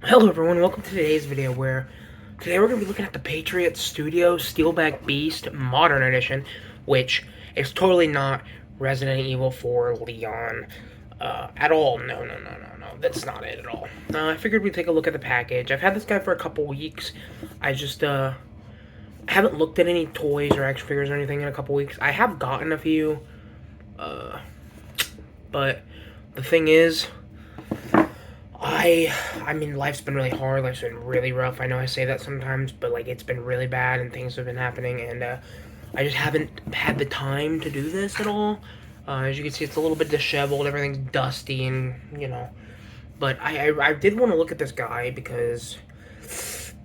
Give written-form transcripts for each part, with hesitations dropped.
Hello everyone, welcome to today's video where today we're going to be looking at the Patriot Studio Steeleback Beast Modern Edition, which is totally not Resident Evil 4 Leon at all. No, that's not it at all. I figured we'd take a look at the package. I've had this guy for a couple weeks. I just haven't looked at any toys or action figures or anything in a couple weeks. I have gotten a few, but the thing is, I mean, life's been really hard. Life's been really rough. I know I say that sometimes, but like it's been really bad and things have been happening, and I just haven't had the time to do this at all. As you can see, it's a little bit disheveled. Everything's dusty, and you know. But I did want to look at this guy because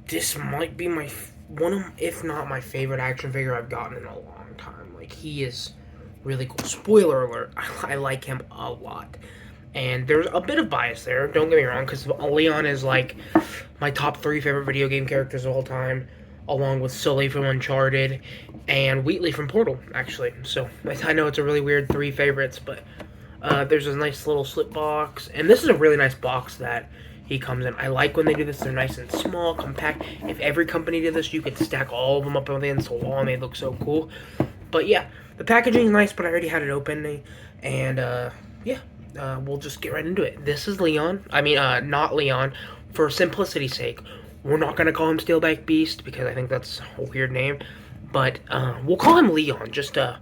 this might be my one of, if not my favorite action figure I've gotten in a long time. Like he is really cool. Spoiler alert: I like him a lot. And there's a bit of bias there, don't get me wrong, because Leon is like my top 3 favorite video game characters of all time, along with Sully from Uncharted and Wheatley from Portal, actually. So I know it's a really weird 3 favorites, but there's a nice little slip box, and this is a really nice box that he comes in. I like when they do this. They're nice and small, compact. If every company did this, you could stack all of them up against the wall, and they look so cool. But yeah, the packaging is nice, but I already had it open, and yeah. We'll just get right into it. This is Leon. I mean, not Leon. For simplicity's sake, we're not going to call him Steeleback Beast because I think that's a weird name. But we'll call him Leon just to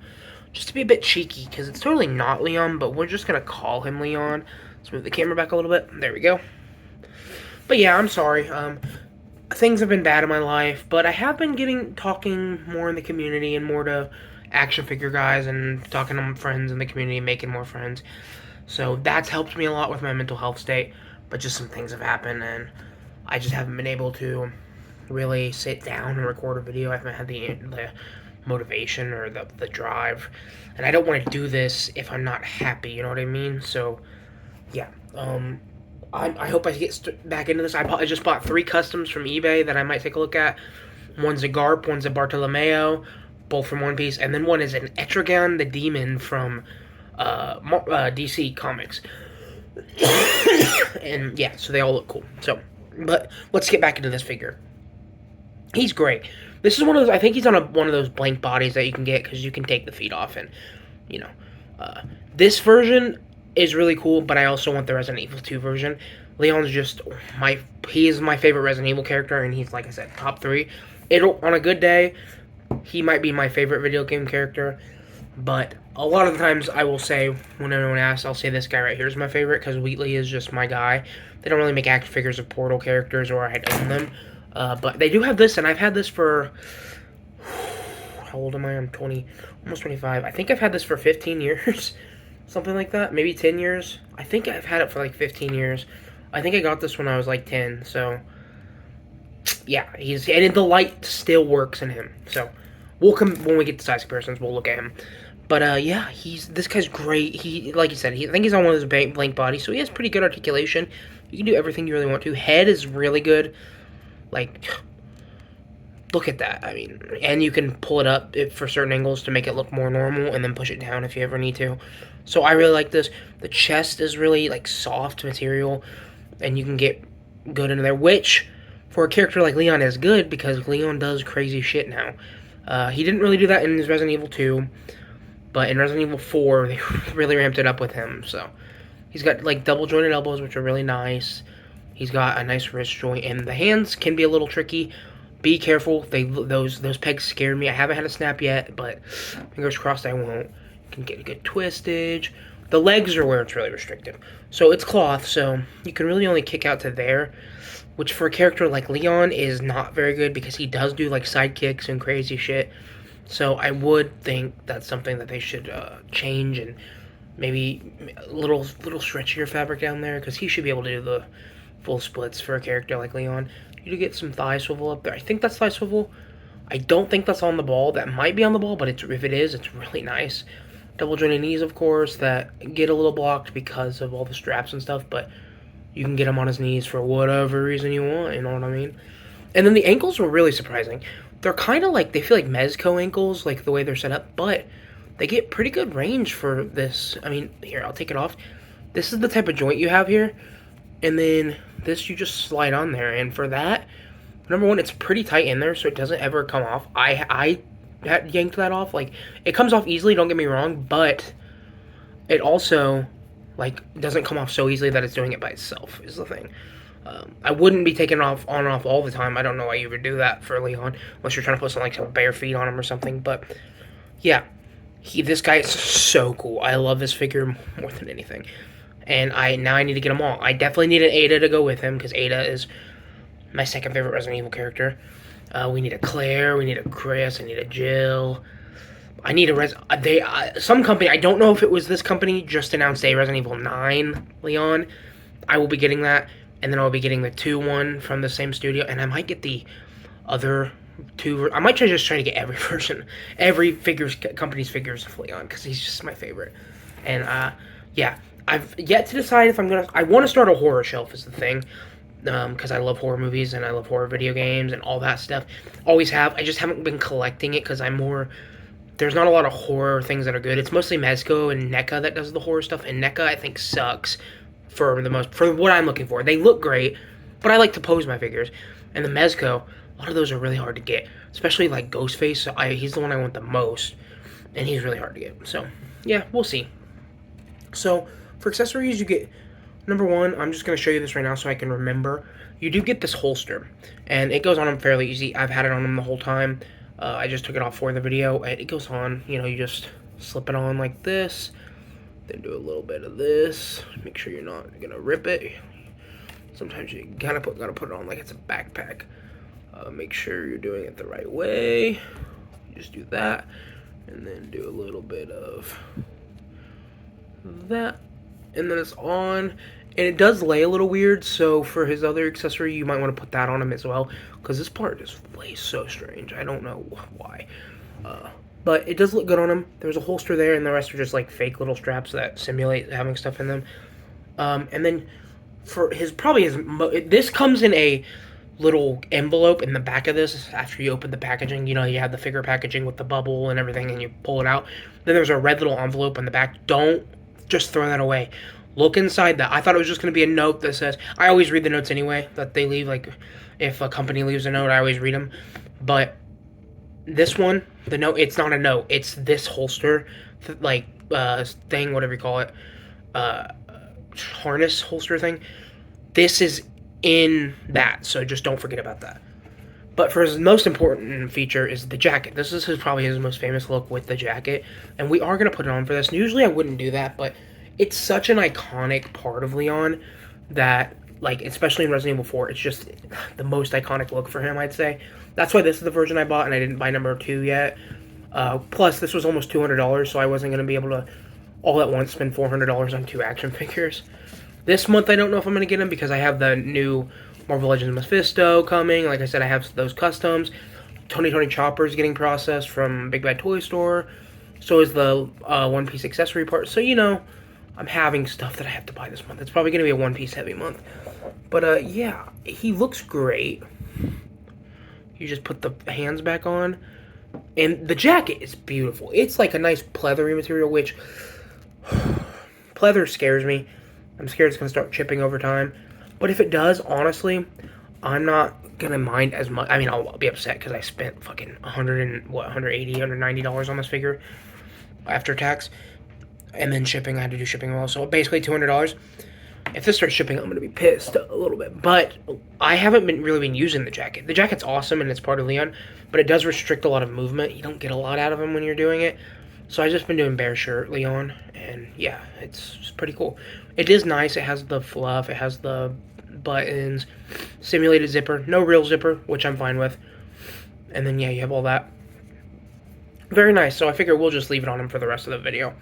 be a bit cheeky because it's totally not Leon, but we're just going to call him Leon. Let's move the camera back a little bit. There we go. But yeah, I'm sorry. Things have been bad in my life, but I have been talking more in the community and more to action figure guys and talking to friends in the community, making more friends. So that's helped me a lot with my mental health state, but just some things have happened, and I just haven't been able to really sit down and record a video. I haven't had the motivation or the drive, and I don't want to do this if I'm not happy, you know what I mean? So, yeah, I hope I get back into this. I just bought 3 customs from eBay that I might take a look at. One's a Garp, one's a Bartolomeo, both from One Piece, and then one is an Etrigan the Demon from DC Comics. And yeah, so they all look cool. So, but let's get back into this figure. He's great. This is one of those, I think he's on one of those blank bodies that you can get because you can take the feet off, and you know, this version is really cool, but I also want the Resident Evil 2 version. Leon's just he is my favorite Resident Evil character, and he's, like I said, top 3. On a good day, he might be my favorite video game character. But a lot of the times I will say, when anyone asks, I'll say this guy right here is my favorite because Wheatley is just my guy. They don't really make action figures of Portal characters or I'd own them. But they do have this, and I've had this for, how old am I? I'm 20, almost 25. I think I've had this for 15 years, something like that. Maybe 10 years. I think I've had it for like 15 years. I think I got this when I was like 10, so yeah, and the light still works in him. So we'll come when we get to size comparisons. We'll look at him. But yeah, this guy's great. He, like you said, I think he's on one of those blank bodies, so he has pretty good articulation. You can do everything you really want to. Head is really good. Like, look at that. I mean, and you can pull it up for certain angles to make it look more normal, and then push it down if you ever need to. So I really like this. The chest is really like soft material, and you can get good into there, which for a character like Leon is good because Leon does crazy shit now. He didn't really do that in his Resident Evil 2. But in Resident Evil 4, they really ramped it up with him. So he's got like double jointed elbows, which are really nice. He's got a nice wrist joint, and the hands can be a little tricky. Be careful; those pegs scare me. I haven't had a snap yet, but fingers crossed I won't. You can get a good twistage. The legs are where it's really restrictive. So it's cloth, so you can really only kick out to there, which for a character like Leon is not very good because he does do like side kicks and crazy shit. So I would think that's something that they should change, and maybe a little stretchier fabric down there because he should be able to do the full splits for a character like Leon. You do get some thigh swivel up there. I think that's thigh swivel. I don't think that's on the ball. That might be on the ball, but if it is, it's really nice. Double jointed knees, of course, that get a little blocked because of all the straps and stuff, but you can get him on his knees for whatever reason you want, you know what I mean? And then the ankles were really surprising. They're kind of like, they feel like Mezco ankles, like the way they're set up, but they get pretty good range for this. I mean, here, I'll take it off. This is the type of joint you have here, and then this you just slide on there, and for that, number one, it's pretty tight in there, so it doesn't ever come off. I yanked that off. Like, it comes off easily, don't get me wrong, but it also, like, doesn't come off so easily that it's doing it by itself, is the thing. I wouldn't be taking it off on and off all the time. I don't know why you would do that for Leon, unless you're trying to put some bare feet on him or something. But yeah, this guy is so cool. I love this figure more than anything, and now I need to get them all. I definitely need an Ada to go with him because Ada is my second favorite Resident Evil character. We need a Claire, we need a Chris, I need a Jill. I need a some company. I don't know if it was this company just announced a Resident Evil 9 Leon. I will be getting that. And then I'll be getting the 2 one from the same studio, and I might get the other 2. I might just try to get every version, every company's figures of Leon, because he's just my favorite. And yeah, I've yet to decide if I want to start a horror shelf is the thing, because I love horror movies and I love horror video games and all that stuff. Always have. I just haven't been collecting it because there's not a lot of horror things that are good. It's mostly Mezco and NECA that does the horror stuff, and NECA I think sucks. For what I'm looking for. They look great, but I like to pose my figures. And the Mezco, a lot of those are really hard to get, especially like Ghostface. So he's the one I want the most, and he's really hard to get. So yeah, we'll see. So for accessories, you get number one. I'm just gonna show you this right now so I can remember. You do get this holster, and it goes on him fairly easy. I've had it on him the whole time. I just took it off for the video, and it goes on. You know, you just slip it on like this. Then do a little bit of this. Make sure you're not gonna rip it. Sometimes you gotta put it on like it's a backpack. Make sure you're doing it the right way. Just do that, and then do a little bit of that, and then it's on. And it does lay a little weird, so for his other accessory, you might want to put that on him as well, because this part just lays so strange. I don't know why. But it does look good on him. There's a holster there, and the rest are just like fake little straps that simulate having stuff in them. And then for this comes in a little envelope in the back of this. After you open the packaging, you know, you have the figure packaging with the bubble and everything, and you pull it out. Then there's a red little envelope in the back. Don't just throw that away. Look inside that. I thought it was just going to be a note that says, I always read the notes anyway that they leave. Like, if a company leaves a note, I always read them. But this one, the note, it's not a note. It's this holster, thing, whatever you call it, harness holster thing. This is in that, so just don't forget about that. But for his most important feature is the jacket. This is probably his most famous look with the jacket, and we are going to put it on for this. And usually I wouldn't do that, but it's such an iconic part of Leon that, like, especially in Resident Evil 4, it's just the most iconic look for him, I'd say. That's why this is the version I bought, and I didn't buy number 2 yet. Plus, this was almost $200, so I wasn't going to be able to, all at once, spend $400 on 2 action figures. This month, I don't know if I'm going to get them, because I have the new Marvel Legends Mephisto coming. Like I said, I have those customs. Tony Chopper is getting processed from Big Bad Toy Store. So is the One Piece accessory part. So, you know, I'm having stuff that I have to buy this month. It's probably going to be a One Piece heavy month. But, yeah, he looks great. You just put the hands back on. And the jacket is beautiful. It's like a nice pleathery material, which pleather scares me. I'm scared it's going to start chipping over time. But if it does, honestly, I'm not going to mind as much. I mean, I'll be upset because I spent fucking $180, $190 on this figure after tax. And then shipping, I had to do shipping as well. So basically $200. If this starts shipping, I'm going to be pissed a little bit. But I haven't really been using the jacket. The jacket's awesome and it's part of Leon, but it does restrict a lot of movement. You don't get a lot out of him when you're doing it. So I've just been doing bare shirt Leon, and yeah, it's pretty cool. It is nice. It has the fluff. It has the buttons, simulated zipper. No real zipper, which I'm fine with. And then, yeah, you have all that. Very nice. So I figure we'll just leave it on him for the rest of the video.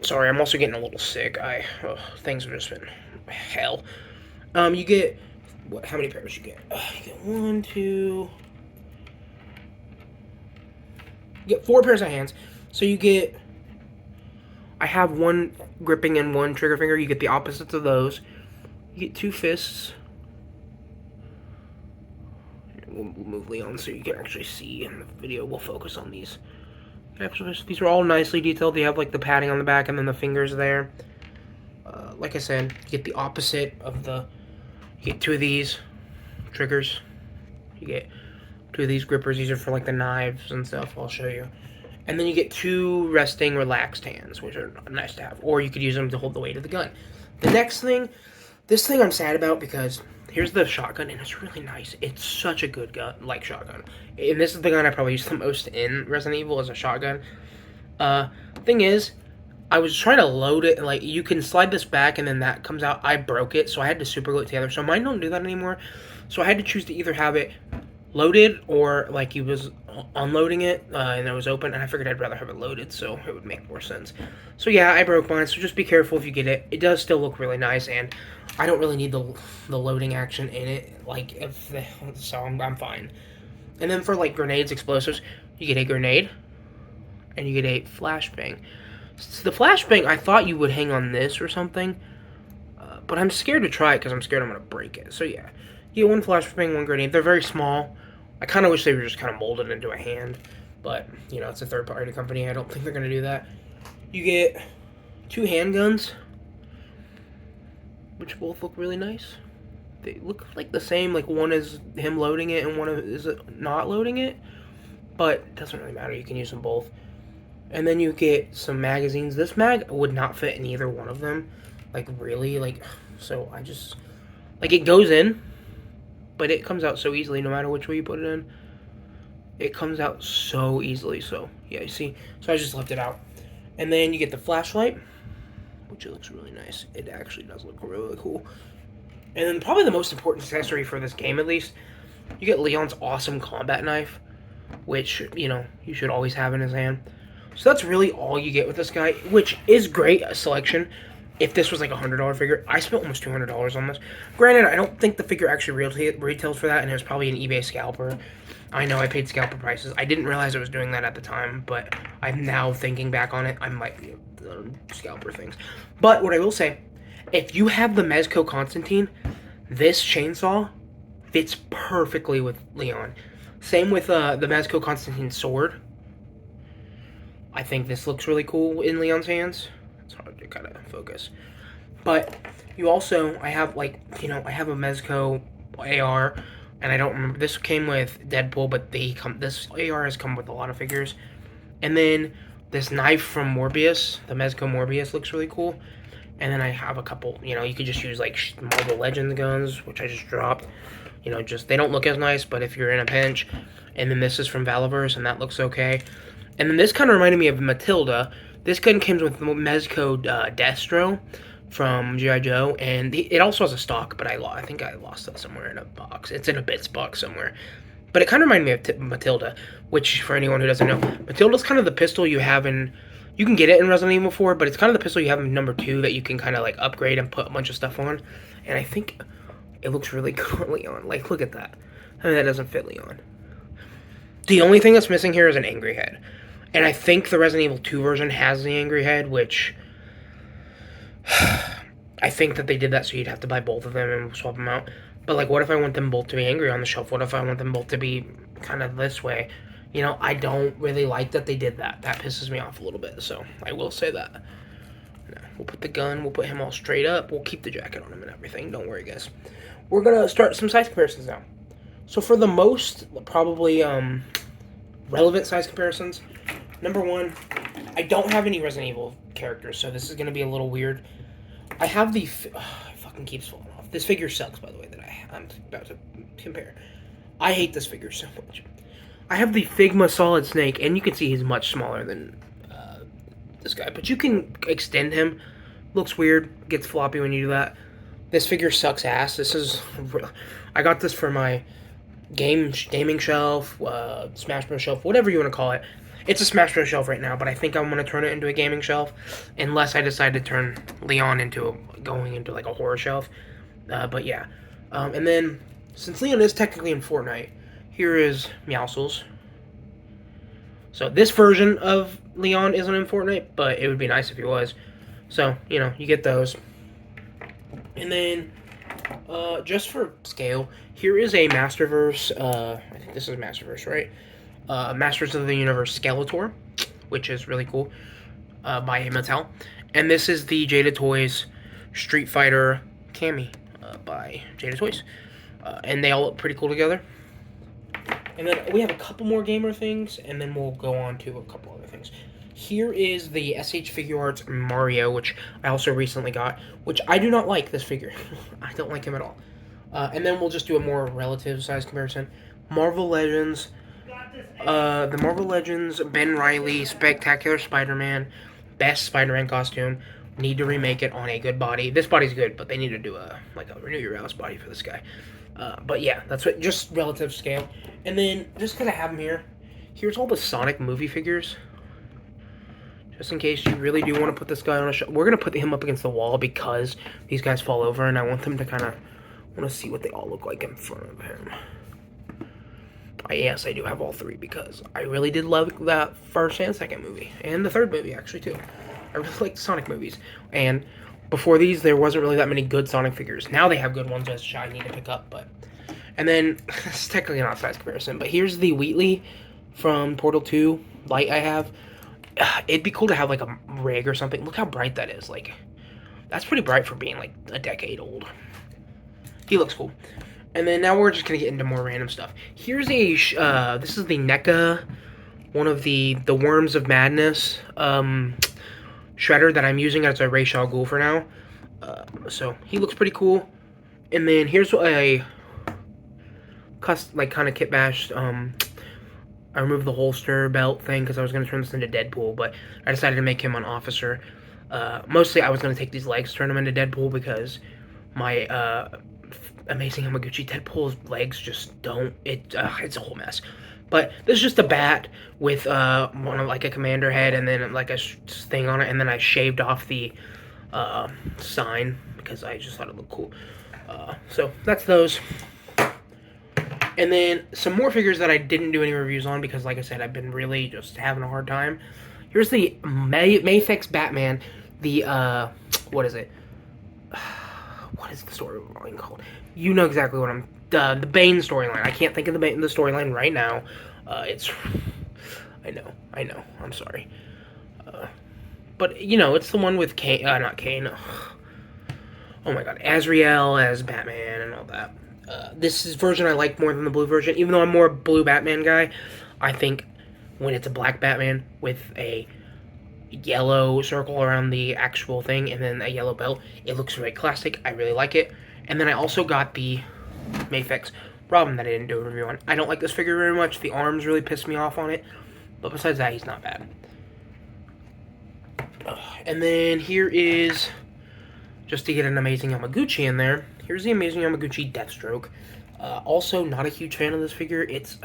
Sorry, I'm also getting a little sick. Things have just been hell. You get, how many pairs you get? You get 1, 2. You get 4 pairs of hands. So you get, I have 1 gripping and 1 trigger finger. You get the opposites of those. You get 2 fists. We'll move Leon so you can actually see in the video. We'll focus on these. These are all nicely detailed. They have like the padding on the back and then the fingers there. Like I said, you get the opposite of the You get 2 of these triggers. You get 2 of these grippers. These are for like the knives and stuff. I'll show you. And then you get 2 resting, relaxed hands, which are nice to have. Or you could use them to hold the weight of the gun. The next thing, this thing I'm sad about because here's the shotgun, and it's really nice. It's such a good gun, like shotgun. And this is the gun I probably use the most in Resident Evil as a shotgun. Thing is, I was trying to load it, like, you can slide this back and then that comes out. I broke it, so I had to super glue it together. So mine don't do that anymore. So I had to choose to either have it loaded or, like, you was unloading it and it was open. And I figured I'd rather have it loaded, so it would make more sense. So yeah, I broke mine, so just be careful if you get it. It does still look really nice, and I don't really need the loading action in it. Like, so I'm fine. And then for, like, grenades, explosives, you get a grenade and you get a flashbang. So the flashbang, I thought you would hang on this or something, but I'm scared to try it because I'm scared I'm going to break it. So yeah, you get 1 flashbang, 1 grenade. They're very small. I kind of wish they were just kind of molded into a hand, but, you know, it's a third-party company. I don't think they're going to do that. You get 2 handguns, which both look really nice. They look like the same, like one is him loading it and one is not loading it, but it doesn't really matter. You can use them both. And then you get some magazines. This mag would not fit in either one of them. Like, really, like, so I just, like, it goes in, but it comes out so easily no matter which way you put it in. It comes out so easily, so, yeah, you see? So I just left it out. And then you get the flashlight, which looks really nice. It actually does look really cool. And then probably the most important accessory for this game, at least, you get Leon's awesome combat knife, which, you know, you should always have in his hand. So that's really all you get with this guy, which is great selection. If this was like a $100 figure, I spent almost $200 on this. Granted, I don't think the figure actually retails for that, and it was probably an eBay scalper. I know I paid scalper prices. I didn't realize I was doing that at the time, but I'm now thinking back on it. I might be scalper things. But what I will say, if you have the Mezco Constantine, this chainsaw fits perfectly with Leon. Same with the Mezco Constantine sword. I think this looks really cool in Leon's hands. It's hard to kind of focus. But you also, I have, like, you know, I have a Mezco AR, and I don't remember, this came with Deadpool, but this AR has come with a lot of figures. And then this knife from Morbius, the Mezco Morbius, looks really cool. And then I have a couple, you know, you could just use, like, Marvel Legends guns, which I just dropped. You know, just, they don't look as nice, but if you're in a pinch. And then this is from Valaverse, and that looks okay. And then this kind of reminded me of Matilda. This gun comes with Mezco Destro from G.I. Joe, and it also has a stock, but I think I lost that somewhere in a box. It's in a bits box somewhere. But it kind of reminded me of Matilda, which, for anyone who doesn't know, Matilda's kind of the pistol you have in... You can get it in Resident Evil 4, but it's kind of the pistol you have in number 2 that you can kind of, like, upgrade and put a bunch of stuff on. And I think it looks really good on Leon. Like, look at that. I mean, that doesn't fit Leon. The only thing that's missing here is an angry head. And I think the Resident Evil 2 version has the angry head, which... I think that they did that so you'd have to buy both of them and swap them out. But, like, what if I want them both to be angry on the shelf? What if I want them both to be kind of this way? You know, I don't really like that they did that. That pisses me off a little bit, so I will say that. Now, we'll put the gun, we'll put him all straight up. We'll keep the jacket on him and everything. Don't worry, guys. We're going to start some size comparisons now. So for the most, probably, relevant size comparisons, number 1, I don't have any Resident Evil characters, so this is going to be a little weird. I have the... it fucking keeps falling off. This figure sucks, by the way, that I'm about to compare. I hate this figure so much. I have the Figma Solid Snake, and you can see he's much smaller than this guy. But you can extend him. Looks weird. Gets floppy when you do that. This figure sucks ass. This is... I got this for my gaming shelf, Smash Bros. Shelf, whatever you want to call it. It's a Smash Bros. Shelf right now, but I think I'm going to turn it into a gaming shelf, unless I decide to turn Leon into going into like a horror shelf. But yeah. And then, since Leon is technically in Fortnite, here is Meowscles. So this version of Leon isn't in Fortnite, but it would be nice if he was. So, you know, you get those. And then, just for scale, here is a Masterverse, I think this is Masterverse, right? Masters of the Universe Skeletor, which is really cool, by Mattel. And this is the Jada Toys Street Fighter Cammy. by Jada Toys. And they all look pretty cool together. And then we have a couple more gamer things, and then we'll go on to a couple other things. Here is the SH Figure Arts Mario, which I also recently got, which I do not like this figure. I don't like him at all. And then we'll just do a more relative size comparison. Marvel Legends, the Marvel Legends Ben Reilly Spectacular Spider-Man, best Spider-Man costume. Need to remake it on a good body. This body's good, but they need to do a Renew Your Rouse body for this guy. But yeah, that's what, just relative scale. And then, just because I have them here, here's all the Sonic movie figures. Just in case you really do want to put this guy on a show. We're going to put him up against the wall because these guys fall over, and I want them to kind of want to see what they all look like in front of him. Yes, I do have all three because I really did love that first and second movie. And the third movie, actually, too. I really like Sonic movies. And before these, there wasn't really that many good Sonic figures. Now they have good ones that I need to pick up. But and then, it's technically not size comparison, but here's the Wheatley from Portal 2 light I have. It'd be cool to have, like, a rig or something. Look how bright that is. Like, that's pretty bright for being, like, a decade old. He looks cool. And then now we're just going to get into more random stuff. Here's a, this is the NECA, one of the Worms of Madness, Shredder that I'm using as a Ra's al Ghul for now. So he looks pretty cool. And then here's a kind of kit bashed. I removed the holster belt thing because I was going to turn this into Deadpool, but I decided to make him an officer. Mostly I was going to take these legs, turn them into Deadpool because my Amazing Hamaguchi Deadpool's legs just don't. It's a whole mess. But this is just a bat with like a commander head and then like a thing on it, and then I shaved off the sign because I just thought it looked cool. So that's those. And then some more figures that I didn't do any reviews on because, like I said, I've been really just having a hard time. Here's the Mafex Batman. The what is it? What is the storyline called? You know exactly what I'm... the Bane storyline. I can't think of the storyline right now. It's... I know. I'm sorry. But, you know, it's the one with Kane... not Kane. Oh my god. Azrael as Batman and all that. This is version I like more than the blue version. Even though I'm more a blue Batman guy, I think when it's a black Batman with a yellow circle around the actual thing and then a yellow belt, it looks very classic. I really like it. And then I also got the Mafex Robin that I didn't do a review on. I don't like this figure very much. The arms really pissed me off on it. But besides that, he's not bad. And then here is, just to get an Amazing Yamaguchi in there, here's the Amazing Yamaguchi Deathstroke. Also, not a huge fan of this figure. It's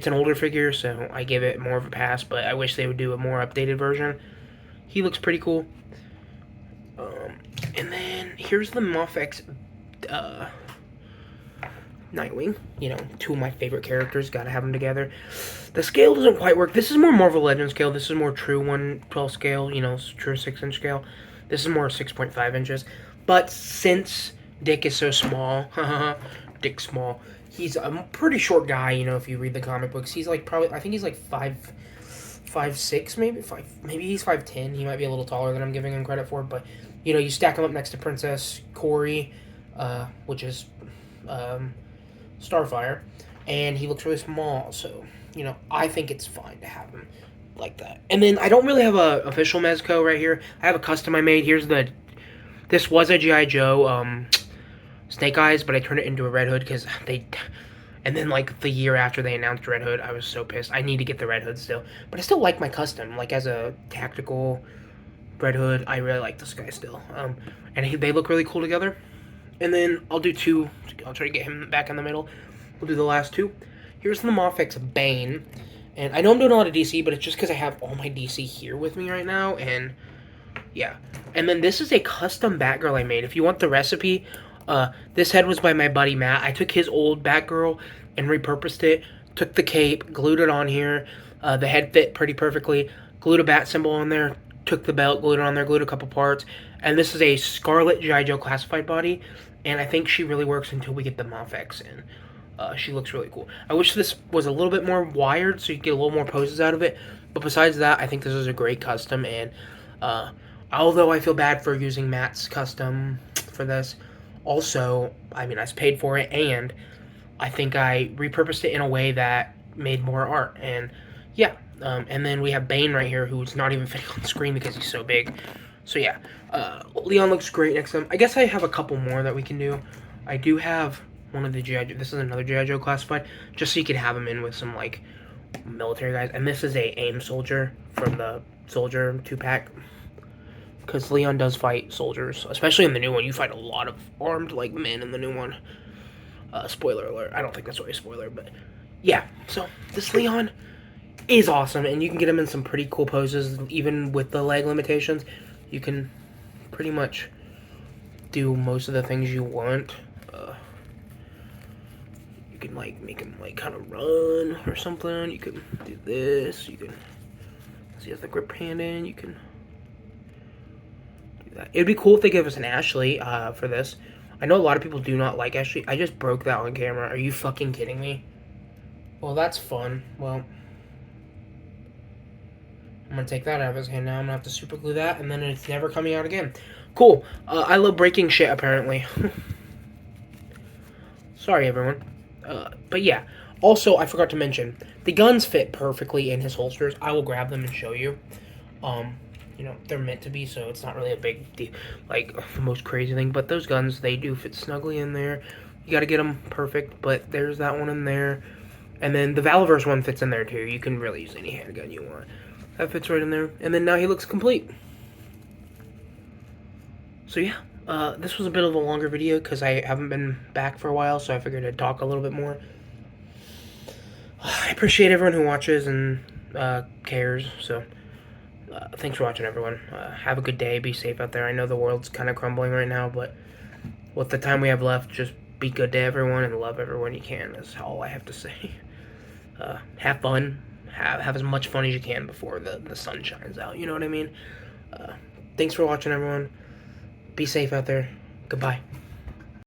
an older figure, so I give it more of a pass, but I wish they would do a more updated version. He looks pretty cool. And then here's the Mafex Nightwing. You know, two of my favorite characters. Gotta have them together. The scale doesn't quite work. This is more Marvel Legends scale. This is more true 1/12 scale, you know, true 6-inch scale. This is more 6.5 inches. But since Dick is so small, Dick Small, he's a pretty short guy, you know, if you read the comic books. He's like probably, I think he's like 5'6", maybe he's 5'10". He might be a little taller than I'm giving him credit for, but, you know, you stack him up next to Princess Corey, which is Starfire, and he looks really small, so, you know, I think it's fine to have him like that. And then I don't really have a official Mezco right here. I have a custom I made. This was a G.I. Joe, Snake Eyes, but I turned it into a Red Hood because and then like the year after they announced Red Hood, I was so pissed. I need to get the Red Hood still, but I still like my custom, like as a tactical Red Hood. I really like this guy still, and they look really cool together. And then I'll do two. I'll try to get him back in the middle. We'll do the last two. Here's the Mafex Bane, and I know I'm doing a lot of DC, but it's just because I have all my DC here with me right now, and yeah. And then this is a custom Batgirl I made. If you want the recipe, this head was by my buddy Matt. I took his old Batgirl and repurposed it, took the cape, glued it on here. The head fit pretty perfectly, glued a bat symbol on there, took the belt, glued it on there, glued a couple parts. And this is a Scarlet G.I. Joe classified body, and I think she really works until we get the Mafex in. She looks really cool. I wish this was a little bit more wired so you could get a little more poses out of it. But besides that, I think this is a great custom. And although I feel bad for using Matt's custom for this, Also, I mean, I paid for it, and I think I repurposed it in a way that made more art. And yeah, and then we have Bane right here, who's not even fitting on the screen because he's so big. So yeah, Leon looks great next to him. I guess I have a couple more that we can do. I do have one of the G.I. Joe. This is another G.I. Joe classified, just so you can have him in with some like military guys. And this is a AIM soldier from the Soldier 2-pack. Because Leon does fight soldiers, especially in the new one. You fight a lot of armed like men in the new one. Spoiler alert. I don't think that's really a spoiler, but yeah. So this Leon is awesome, and you can get him in some pretty cool poses, even with the leg limitations. You can pretty much do most of the things you want. You can like make him like kind of run or something. You can do this. You can see he has the grip hand in. You can do that. It'd be cool if they give us an Ashley for this. I know a lot of people do not like Ashley. I just broke that on camera. Are you fucking kidding me? Well, that's fun. Well, I'm gonna take that out of his hand now. I'm gonna have to super glue that, and then it's never coming out again. Cool. I love breaking shit, apparently. Sorry, everyone. But yeah. Also, I forgot to mention, the guns fit perfectly in his holsters. I will grab them and show you. You know, they're meant to be, so it's not really a big deal, like, the most crazy thing. But those guns, they do fit snugly in there. You gotta get them perfect, but there's that one in there. And then the Valverse one fits in there, too. You can really use any handgun you want. That fits right in there. And then now he looks complete. So, yeah. This was a bit of a longer video because I haven't been back for a while, so I figured I'd talk a little bit more. I appreciate everyone who watches and cares, so... thanks for watching, everyone. Have a good day. Be safe out there. I know the world's kind of crumbling right now, but with the time we have left, just be good to everyone and love everyone you can. That's all I have to say. Have fun. Have as much fun as you can before the sun shines out. You know what I mean? Thanks for watching, everyone. Be safe out there. Goodbye.